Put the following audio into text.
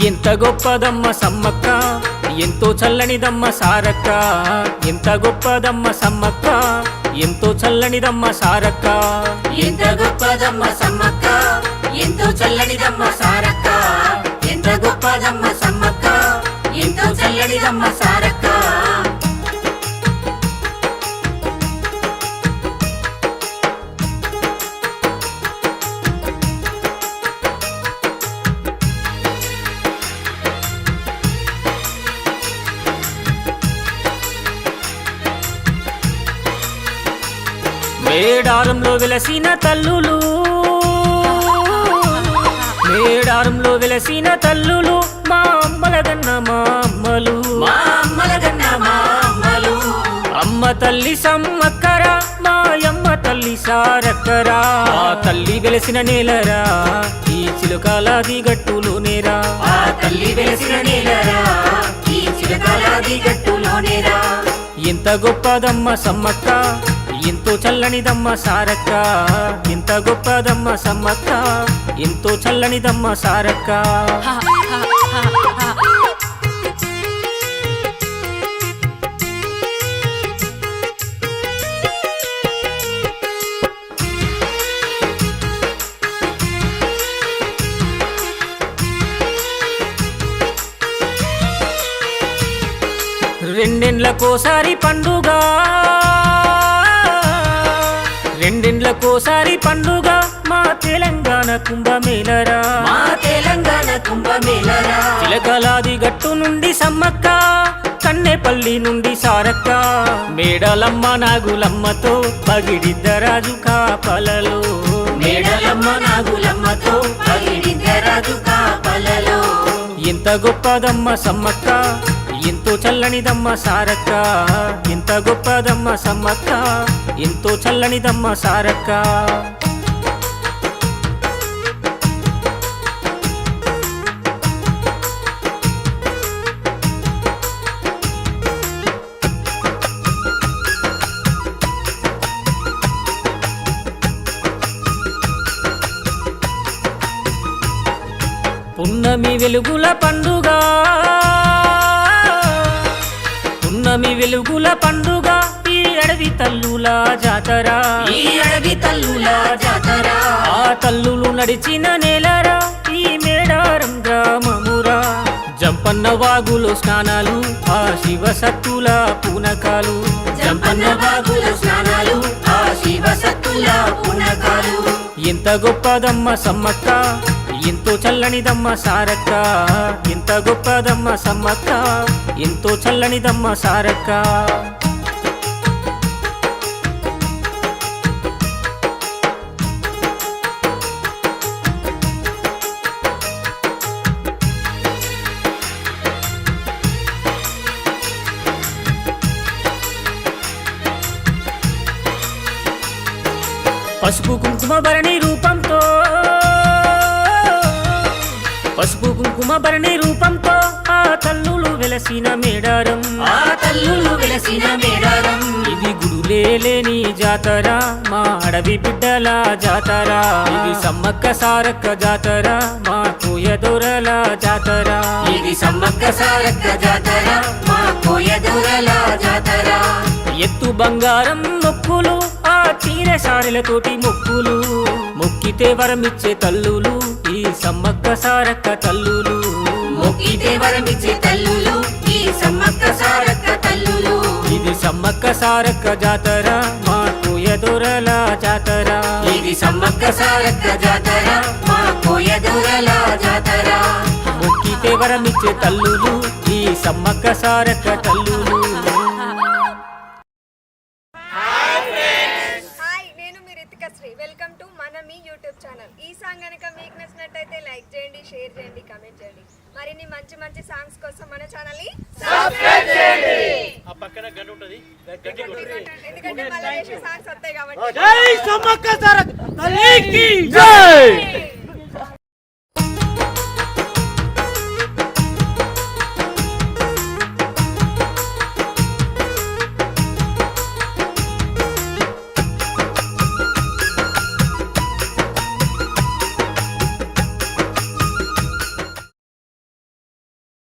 ఎంత గొప్పదమ్మ సమ్మక్క ఎంతో చల్లనిదమ్మ సారక్క ఎంత గొప్పదమ్మ సమ్మక్క ఎంతో చల్లనిదమ్మ సారక్క ఎంత గొప్పదమ్మ సమ్మక్క ఎంతో చల్లనిదమ్మ సారక్క ఎంత గొప్పదమ్మ సమ్మక్క ఎంతో చల్లనిదమ్మ సారక్క మేడారంలో వెలసిన తల్లులు మేడారంలో వెలసిన తల్లులు మా అమ్మలగన్న మా అమ్మలు మా అమ్మలగన్న మా అమ్మలు అమ్మ తల్లి సమ్మక్కరా మా అమ్మ తల్లి సారక్కరా ఆ తల్లి వెలసిన నేలరా ఈ చిలుకాలాది గట్టులోనేరా ఆ తల్లి వెలసిన నేలరా ఈ చిలకలాది గట్టులోనేరా ఎంత గొప్పదమ్మ సమ్మక్క ఎంతో చల్లనిదమ్మ సారక్క ఎంత గొప్పదమ్మ సమ్మక్క ఎంతో చల్లనిదమ్మ సారక్క రెండేండ్లకోసారి పండుగ రెండేండ్లకోసారి పండుగ మా తెలంగాణ కుంభమేళరా మా తెలంగాణ కుంభమేళరా చిలకలాది గట్టు నుండి సమ్మక్క కన్నెపల్లి నుండి సారక్క మేడలమ్మ నాగులమ్మతో పగిడిద్దరాజు కాపలలో మేడలమ్మ నాగులమ్మతో పగిడిద్దరాజు కాపలలో ఎంత గొప్పదమ్మ సమ్మక్క ఎంతో చల్లనిదమ్మ సారక్క ఎంత గొప్పదమ్మ సమ్మక్క ఎంతో చల్లనిదమ్మ సారక్క పున్నమి వెలుగుల పండుగ పున్నమి వెలుగుల పండుగ ఈ అడవి తల్లుల జాతర ఈ అడవి తల్లుల జాతర ఆ తల్లులు నడిచిన నేలరా ఈ మేడారం గ్రామమురా జంపన్న వాగులో స్నానాలు ఆ శివ సత్తుల పూనకాలు జంపన్న బాగుల స్నానాలు ఆ శివ సత్తుల పునకాలు ఎంత గొప్పదమ్మ సమ్మక్క ఎంతో చల్లనిదమ్మ సారక్క ఎంత గొప్పదమ్మ సమ్మక్క ఎంతో చల్లనిదమ్మ సారక్క పసుపు కుంకుమ భరణి రూపంతో పసుపు కుంకుమ భరణి రూపంతో ఆ తల్లులు వెలసిన మేడారం ఆ తల్లులు వెలసిన మేడారం ఇది గుడులేని జాతర మా అడవి బిడ్డల జాతర ఇది సమ్మక్క సారక్క జాతర మా కోయదొరల జాతర ఇది సమ్మక్క సారక్క జాతర మా కోయదొరల జాతర ఎత్తు బంగారం మొక్కులు ఆ చీర సారెలతోటి మొక్కులు మొక్కితే వరమిచ్చే తల్లులు ఈ సమ్మక్క సారక్క తల్లులు మొక్కితే వరమిచ్చే తల్లులు ఈ సమ్మక్క సారక్క తల్లులు ఇది సమ్మక్క సారక్క జాతర మా కోయదొరల జాతర ఇది సమ్మక్క సారక్క జాతర మా కోయదొరల జాతర మొక్కితే వరమిచ్చే తల్లులు ఈ సమ్మక్క సారక్క తల్లులు వెల్కమ్ టు మన మీ యూట్యూబ్ ఛానల్. ఈ సాంగ్ కనుక మీకు నచ్చినట్టయితే లైక్ చేయండి, షేర్ చేయండి, కమెంట్ చేయండి. మరిన్ని మంచి మంచి సాంగ్స్ కోసం మన ఛానల్ ని సబ్స్క్రైబ్ చేయండి. ఆ పక్కన గంట ఉంటది, ఎందుకంటే మళ్ళీ సాంగ్స్ వస్తాయి కాబట్టి. జై సమ్మక్క సారక్క తల్లికి జై.